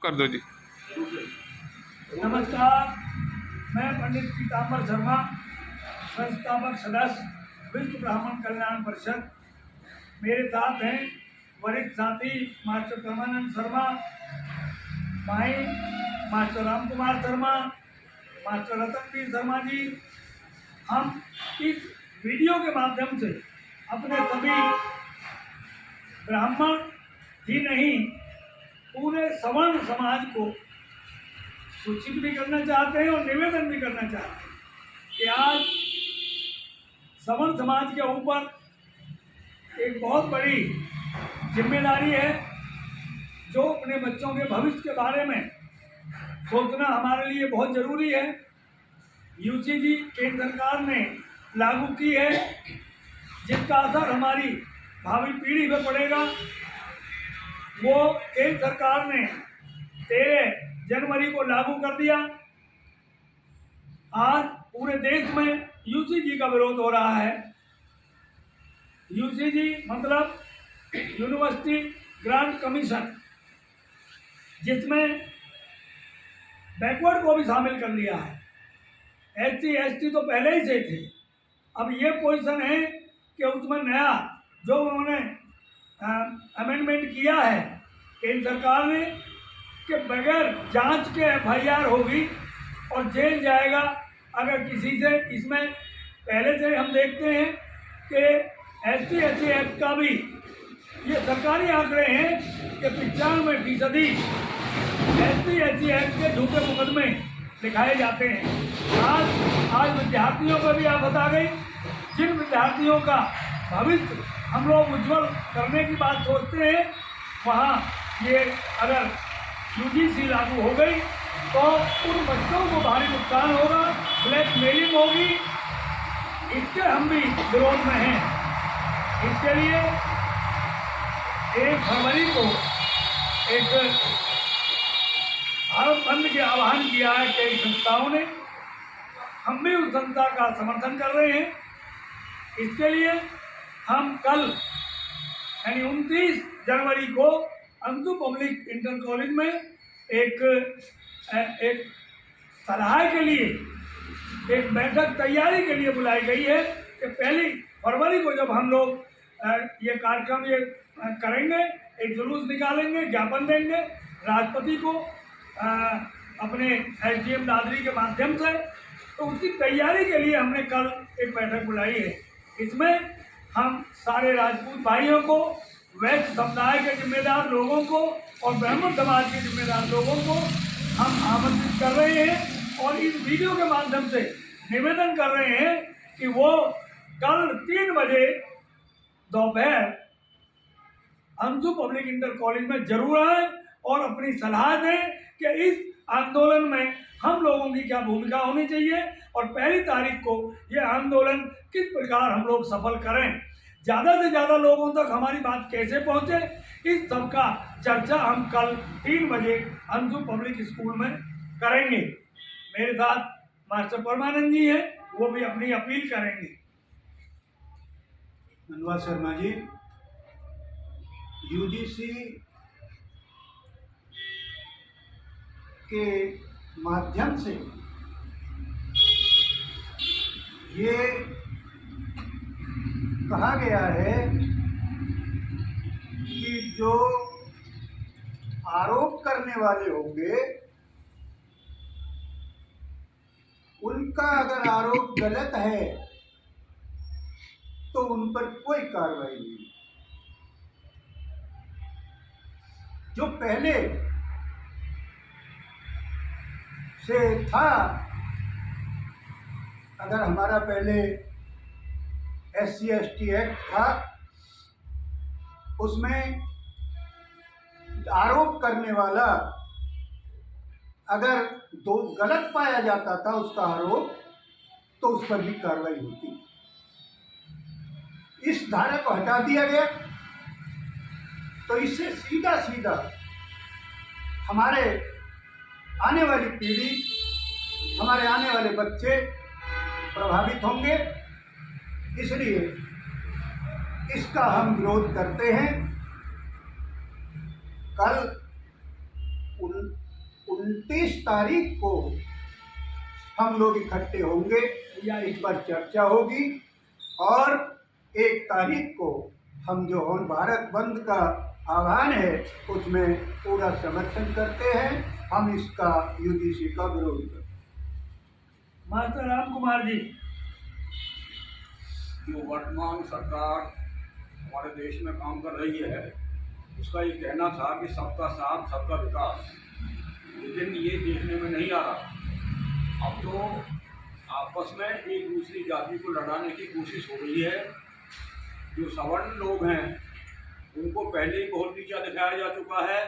कर दो जी। नमस्कार, मैं पंडित पीताम्बर शर्मा, संस्थापक सदस्य विश्व ब्राह्मण कल्याण परिषद। मेरे साथ हैं वरिष्ठ साथी मास्टर परमानंद शर्मा, भाई मास्टर राम कुमार शर्मा, मास्टर रतनवीर शर्मा जी। हम इस वीडियो के माध्यम से अपने सभी ब्राह्मण ही नहीं पूरे सवर्ण समाज को सूचित भी करना चाहते हैं और निवेदन भी करना चाहते हैं कि आज सवर्ण समाज के ऊपर एक बहुत बड़ी जिम्मेदारी है, जो अपने बच्चों के भविष्य के बारे में सोचना हमारे लिए बहुत ज़रूरी है। यूसीजी केंद्र सरकार ने लागू की है, जिसका असर हमारी भावी पीढ़ी पे पड़ेगा। वो केंद्र सरकार ने 13 जनवरी को लागू कर दिया। आज पूरे देश में यूसीजी का विरोध हो रहा है। यूसीजी मतलब यूनिवर्सिटी ग्रांट कमीशन, जिसमें बैकवर्ड को भी शामिल कर लिया है। एससी एसटी तो पहले ही से थे, अब ये पोजीशन है कि उसमें नया जो उन्होंने अमेंडमेंट किया है केंद्र सरकार ने, कि बगैर जांच के एफआईआर होगी और जेल जाएगा अगर किसी से। इसमें पहले से हम देखते हैं कि एससी एक्ट का भी ये सरकारी आंकड़े हैं कि 95% एससी एक्ट के झूठे मुकदमे दिखाए जाते हैं। आज विद्यार्थियों पर भी आफत आ गई। जिन विद्यार्थियों का भविष्य हम लोग उज्जवल करने की बात सोचते हैं, वहाँ ये अगर यूजीसी लागू हो गई तो उन बच्चों को भारी नुकसान होगा, ब्लैकमेलिंग होगी। इसके हम भी विरोध में हैं। इसके लिए 1 फरवरी को एक भारत बंद के आह्वान किया है कई संस्थाओं ने। हम भी उस संस्था का समर्थन कर रहे हैं। इसके लिए हम कल यानी 29 जनवरी को अंशु पब्लिक इंटर कॉलेज में एक सलाह के लिए एक बैठक तैयारी के लिए बुलाई गई है कि 1 फरवरी को जब हम लोग ये कार्यक्रम करेंगे, एक जुलूस निकालेंगे, ज्ञापन देंगे राष्ट्रपति को अपने एसडीएम दादरी के माध्यम से, तो उसकी तैयारी के लिए हमने कल एक बैठक बुलाई है। इसमें हम सारे राजपूत भाइयों को, वैश्य समुदाय के जिम्मेदार लोगों को और ब्राह्मण समाज के जिम्मेदार लोगों को हम आमंत्रित कर रहे हैं और इस वीडियो के माध्यम से निवेदन कर रहे हैं कि वो कल 3 बजे दोपहर अंशु पब्लिक इंटर कॉलेज में जरूर आए और अपनी सलाह दें कि इस आंदोलन में हम लोगों की क्या भूमिका होनी चाहिए और 1 तारीख को ये आंदोलन किस प्रकार हम लोग सफल करें। ज़्यादा से ज़्यादा लोगों तक हमारी बात कैसे पहुँचे, इस सब का चर्चा हम कल 3 बजे अंशु पब्लिक स्कूल में करेंगे। मेरे साथ मास्टर परमानंद जी हैं, वो भी अपनी अपील करेंगे। धन्यवाद शर्मा जी। यूजीसी के माध्यम से ये कहा गया है कि जो आरोप करने वाले होंगे उनका अगर आरोप गलत है तो उन पर कोई कार्रवाई नहीं। जो पहले से था, अगर हमारा पहले एससी एसटी एक्ट था, उसमें आरोप करने वाला अगर गलत पाया जाता था उसका आरोप, तो उस पर भी कार्रवाई होती। इस धारा को हटा दिया गया, तो इससे सीधा सीधा हमारे आने वाली पीढ़ी, हमारे आने वाले बच्चे प्रभावित होंगे। इसलिए इसका हम विरोध करते हैं। कल 29 तारीख को हम लोग इकट्ठे होंगे, या इस पर चर्चा होगी, और 1 तारीख को हम जो भारत बंद का आह्वान है उसमें पूरा समर्थन करते हैं। हम इसका यूजीसी का विरोध करते हैं। मास्टर राम कुमार जी, जो वर्तमान सरकार हमारे देश में काम कर रही है उसका ये कहना था कि सबका साथ सबका विकास, लेकिन ये देखने में नहीं आ रहा। अब तो आपस में एक दूसरी जाति को लड़ाने की कोशिश हो रही है। जो सवर्ण लोग हैं उनको पहले ही बहुत नीचा दिखाया जा चुका है,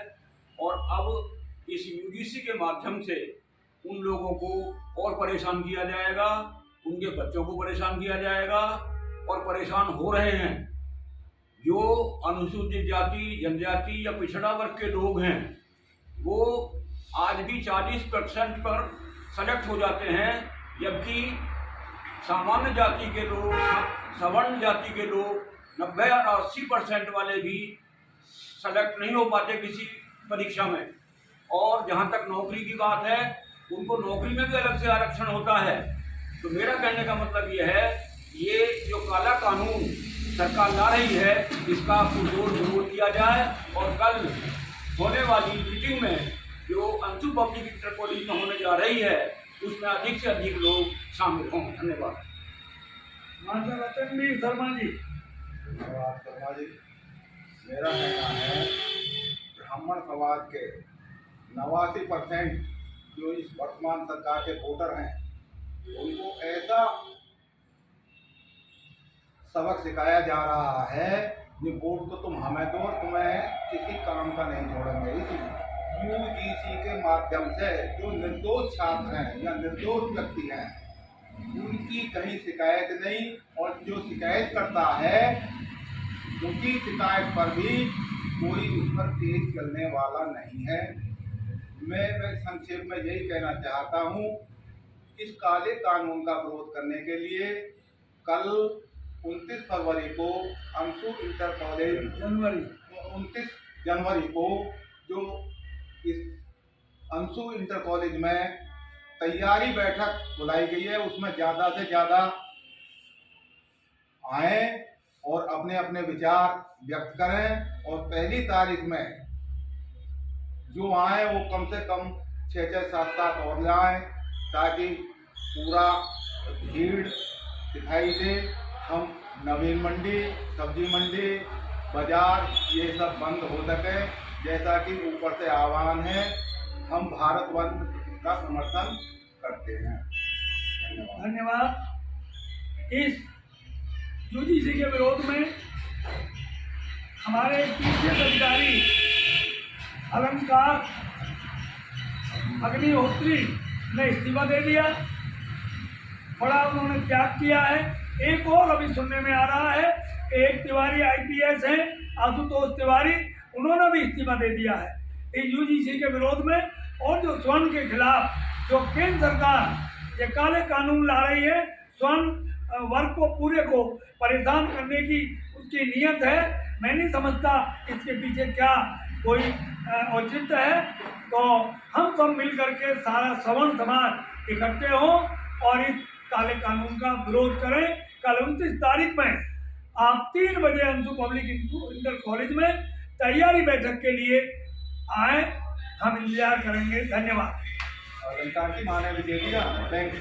और अब इस यूजीसी के माध्यम से उन लोगों को और परेशान किया जाएगा, उनके बच्चों को परेशान किया जाएगा, और परेशान हो रहे हैं। जो अनुसूचित जाति, जनजाति या पिछड़ा वर्ग के लोग हैं वो आज भी 40% पर सेलेक्ट हो जाते हैं, जबकि सामान्य जाति के लोग, सवर्ण जाति के लोग 90 और 80% वाले भी सेलेक्ट नहीं हो पाते किसी परीक्षा में। और जहाँ तक नौकरी की बात है, उनको नौकरी में भी अलग से आरक्षण होता है। तो मेरा कहने का मतलब ये है, ये जो काला कानून सरकार ला रही है इसका पुरजोर विरोध किया जाए, और कल होने वाली मीटिंग में जो अंशु पब्लिक इंटर कॉलेज में होने जा रही है उसमें अधिक से अधिक लोग शामिल हों। धन्यवाद। मास्टर रतनवीर शर्मा जी। धन्यवाद शर्मा जी। मेरा कहना है ब्राह्मण समाज के 89% जो इस वर्तमान सरकार के वोटर हैं उनको ऐसा सबक सिखाया जा रहा है कि वोट तो तुम हमें दो, तुम्हें किसी काम का नहीं छोड़ेंगे। इसलिए यूजीसी के माध्यम से जो निर्दोष छात्र हैं या निर्दोष व्यक्ति हैं उनकी कहीं शिकायत नहीं, और जो शिकायत करता है उनकी शिकायत पर भी कोई उस पर केस चलने वाला नहीं है। मैं संक्षेप में यही कहना चाहता हूँ, इस काले कानून का विरोध करने के लिए कल 29 फरवरी को अंशु इंटर कॉलेज 29 जनवरी को जो इस अंशु इंटर कॉलेज में तैयारी बैठक बुलाई गई है उसमें ज़्यादा से ज़्यादा आए और अपने अपने विचार व्यक्त करें, और 1 तारीख में जो आए वो कम से कम 6-6, 7-7 और लाएँ, ताकि पूरा भीड़ दिखाई दे। हम नवीन मंडी, सब्जी मंडी, बाजार ये सब बंद हो सके, जैसा कि ऊपर से आह्वान है। हम भारत बंद का समर्थन करते हैं। धन्यवाद। इस यूजीसी के विरोध में हमारे पीसीएस अधिकारी अलंकार अग्निहोत्री ने इस्तीफा दे दिया, बड़ा उन्होंने त्याग किया है। एक और अभी सुनने में आ रहा है, एक तिवारी IPS हैं, आशुतोष तिवारी, उन्होंने भी इस्तीफा दे दिया है इस यूजीसी के विरोध में। और जो स्वर्ण के खिलाफ जो केंद्र सरकार ये काले कानून ला रही है, स्वर्ण वर्ग को पूरे को परेशान करने की उसकी नीयत है। मैं नहीं समझता इसके पीछे क्या कोई औचित्य है। तो हम सब मिल करके सारा सवर्ण समाज इकट्ठे हों और इस काले कानून का विरोध करें। कल 29 तारीख में आप 3 बजे अंशु पब्लिक इंटर कॉलेज में तैयारी बैठक के लिए आए, हम इंतजार करेंगे। धन्यवाद। अलंकार की माने भी दे दिया। थैंक्स।